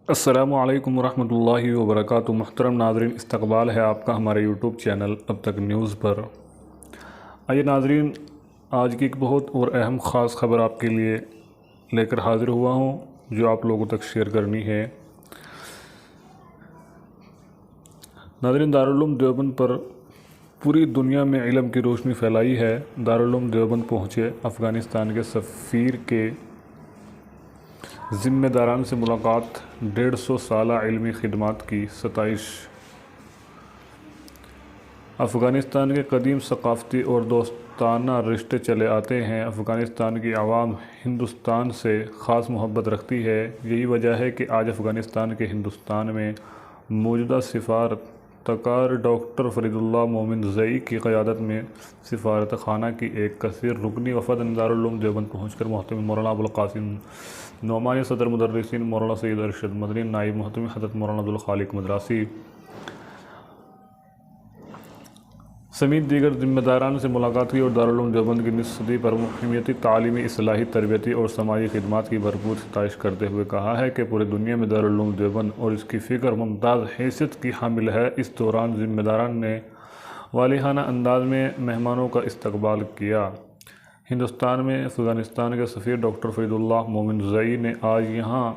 السلام علیکم ورحمۃ اللہ وبرکاتہ۔ محترم ناظرین، استقبال ہے آپ کا ہمارے یوٹیوب چینل اب تک نیوز پر۔ آئیے ناظرین، آج کی ایک بہت اور اہم خاص خبر آپ کے لیے لے کر حاضر ہوا ہوں جو آپ لوگوں تک شیئر کرنی ہے۔ ناظرین، دارالعلوم دیوبند پر پوری دنیا میں علم کی روشنی پھیلائی ہے۔ دارالعلوم دیوبند پہنچے افغانستان کے سفیر کے ذمہ داران سے ملاقات، 150 سالہ علمی خدمات کی ستائش۔ افغانستان کے قدیم ثقافتی اور دوستانہ رشتے چلے آتے ہیں۔ افغانستان کی عوام ہندوستان سے خاص محبت رکھتی ہے۔ یہی وجہ ہے کہ آج افغانستان کے ہندوستان میں موجودہ سفارتکار ڈاکٹر فرید اللہ مومن زئی کی قیادت میں سفارت خانہ کی ایک کثیر رکنی وفد دارالعلوم دیوبند پہنچ کر محترم مولانا ابوالقاسم نعمانی، صدر مدرسین مولانا سید ارشد مدنی، نائب محترم حضرت مولانا عبدالخالق مدراسی سمیت دیگر ذمہ داران سے ملاقات کی اور دارالعلوم دیوبند کی نصف صدی پر حکمیتی، تعلیمی، اصلاحی، تربیتی اور سماجی خدمات کی بھرپور ستائش کرتے ہوئے کہا ہے کہ پوری دنیا میں دارالعلوم دیوبند اور اس کی فکر ممتاز حیثیت کی حامل ہے۔ اس دوران ذمہ داران نے والہانہ انداز میں مہمانوں کا استقبال کیا۔ ہندوستان میں افغانستان کے سفیر ڈاکٹر فرید اللہ مومن زئی نے آج یہاں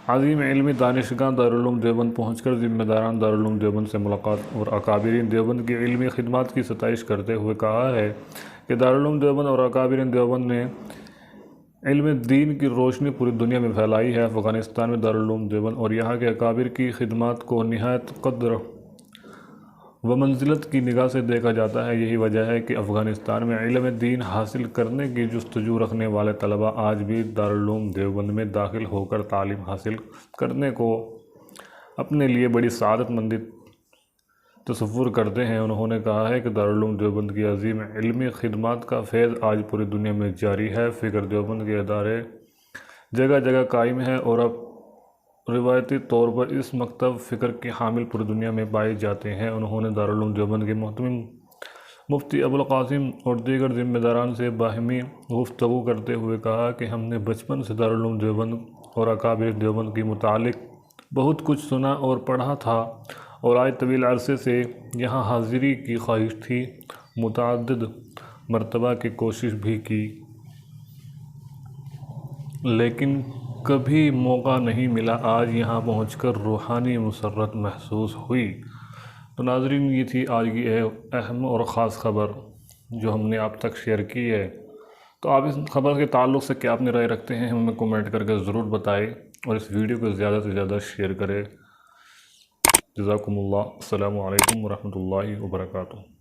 عظیم علمی دانشگاہ دارالعلوم دیوبند پہنچ کر ذمہ داران دارالعلوم دیوبند سے ملاقات اور اکابرین دیوبند کی علمی خدمات کی ستائش کرتے ہوئے کہا ہے کہ دارالعلوم دیوبند اور اکابرین دیوبند نے علم دین کی روشنی پوری دنیا میں پھیلائی ہے۔ افغانستان میں دارالعلوم دیوبند اور یہاں کے اکابر کی خدمات کو نہایت قدر و منزلت کی نگاہ سے دیکھا جاتا ہے۔ یہی وجہ ہے کہ افغانستان میں علم دین حاصل کرنے کی جستجو رکھنے والے طلباء آج بھی دارالعلوم دیوبند میں داخل ہو کر تعلیم حاصل کرنے کو اپنے لیے بڑی سعادت مندی تصور کرتے ہیں۔ انہوں نے کہا ہے کہ دارالعلوم دیوبند کی عظیم علمی خدمات کا فیض آج پوری دنیا میں جاری ہے۔ فکر دیوبند کے ادارے جگہ جگہ قائم ہیں اور اب روایتی طور پر اس مکتب فکر کے حامل پوری دنیا میں پائے جاتے ہیں۔ انہوں نے دارالعلوم دیوبند کے محترم مفتی ابوالقاسم اور دیگر ذمہ داران سے باہمی گفتگو کرتے ہوئے کہا کہ ہم نے بچپن سے دارالعلوم دیوبند اور اکابر دیوبند کے متعلق بہت کچھ سنا اور پڑھا تھا اور آج طویل عرصے سے یہاں حاضری کی خواہش تھی۔ متعدد مرتبہ کی کوشش بھی کی لیکن کبھی موقع نہیں ملا۔ آج یہاں پہنچ کر روحانی مسرت محسوس ہوئی۔ تو ناظرین، یہ تھی آج کی اہم اور خاص خبر جو ہم نے آپ تک شیئر کی ہے۔ تو آپ اس خبر کے تعلق سے کیا اپنی رائے رکھتے ہیں ہمیں کومنٹ کر کے ضرور بتائیں اور اس ویڈیو کو زیادہ سے زیادہ شیئر کریں۔ جزاکم اللہ۔ السلام علیکم ورحمۃ اللہ وبرکاتہ۔